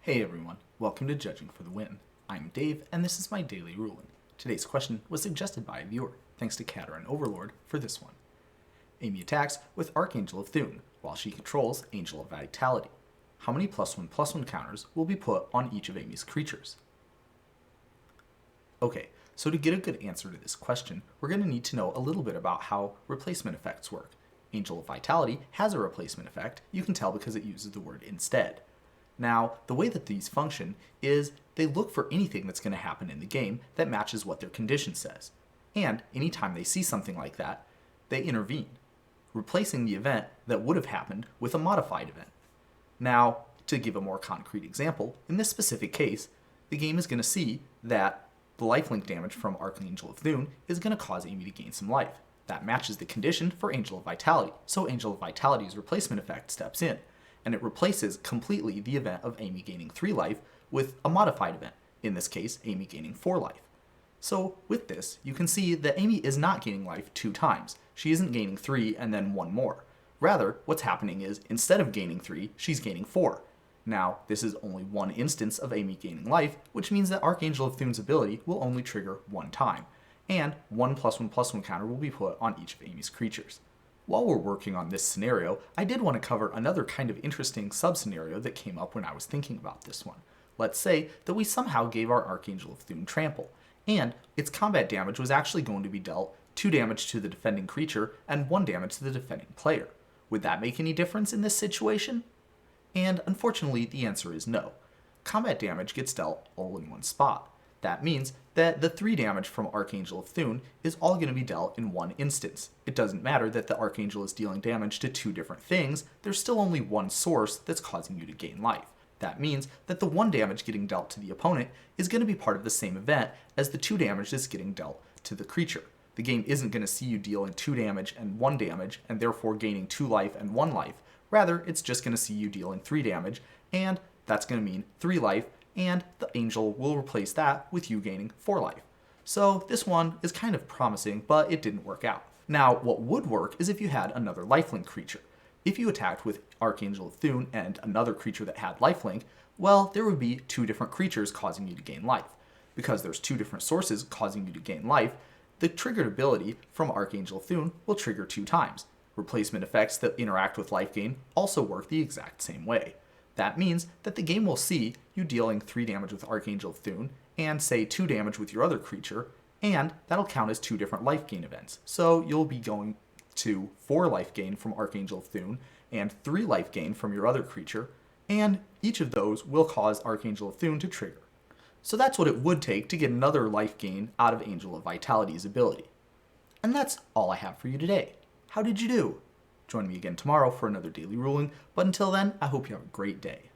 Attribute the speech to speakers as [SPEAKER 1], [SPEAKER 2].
[SPEAKER 1] Hey everyone, welcome to Judging for the Win. I'm Dave, and this is my daily ruling. Today's question was suggested by a viewer. Thanks to Caterin Overlord for this one. Amy attacks with Archangel of Thune, while she controls Angel of Vitality. How many +1/+1 counters will be put on each of Amy's creatures? Okay, so to get a good answer to this question, we're going to need to know a little bit about how replacement effects work. Angel of Vitality has a replacement effect. You can tell because it uses the word instead. Now, the way that these function is they look for anything that's going to happen in the game that matches what their condition says. And anytime they see something like that, they intervene, replacing the event that would have happened with a modified event. Now, to give a more concrete example, in this specific case, the game is going to see that the lifelink damage from Archangel of Thune is going to cause Amy to gain some life. That matches the condition for Angel of Vitality, so Angel of Vitality's replacement effect steps in, and it replaces completely the event of Amy gaining 3 life with a modified event, in this case, Amy gaining 4 life. So with this, you can see that Amy is not gaining life 2 times. She isn't gaining 3 and then 1 more. Rather, what's happening is, instead of gaining 3, she's gaining 4. Now, this is only one instance of Amy gaining life, which means that Archangel of Thune's ability will only trigger 1 time, and 1 +1/+1 counter will be put on each of Amy's creatures. While we're working on this scenario, I did want to cover another kind of interesting sub-scenario that came up when I was thinking about this one. Let's say that we somehow gave our Archangel of Thune trample, and its combat damage was actually going to be dealt 2 damage to the defending creature and 1 damage to the defending player. Would that make any difference in this situation? And unfortunately, the answer is no. Combat damage gets dealt all in one spot. That means that the 3 damage from Archangel of Thune is all going to be dealt in one instance. It doesn't matter that the Archangel is dealing damage to 2 different things, there's still only one source that's causing you to gain life. That means that the 1 damage getting dealt to the opponent is going to be part of the same event as the 2 damage that's getting dealt to the creature. The game isn't going to see you dealing 2 damage and 1 damage, and therefore gaining 2 life and 1 life. Rather, it's just going to see you dealing 3 damage, and that's going to mean 3 life, and the angel will replace that with you gaining 4 life. So this one is kind of promising, but it didn't work out. Now, what would work is if you had another lifelink creature. If you attacked with Archangel of Thune and another creature that had lifelink, well, there would be 2 different creatures causing you to gain life. Because there's 2 different sources causing you to gain life, the triggered ability from Archangel of Thune will trigger 2 times. Replacement effects that interact with life gain also work the exact same way. That means that the game will see you dealing 3 damage with Archangel of Thune and say 2 damage with your other creature, and that'll count as 2 different life gain events. So you'll be going to 4 life gain from Archangel of Thune and 3 life gain from your other creature, and each of those will cause Archangel of Thune to trigger. So that's what it would take to get another life gain out of Angel of Vitality's ability. And that's all I have for you today. How did you do? Join me again tomorrow for another daily ruling, but until then, I hope you have a great day.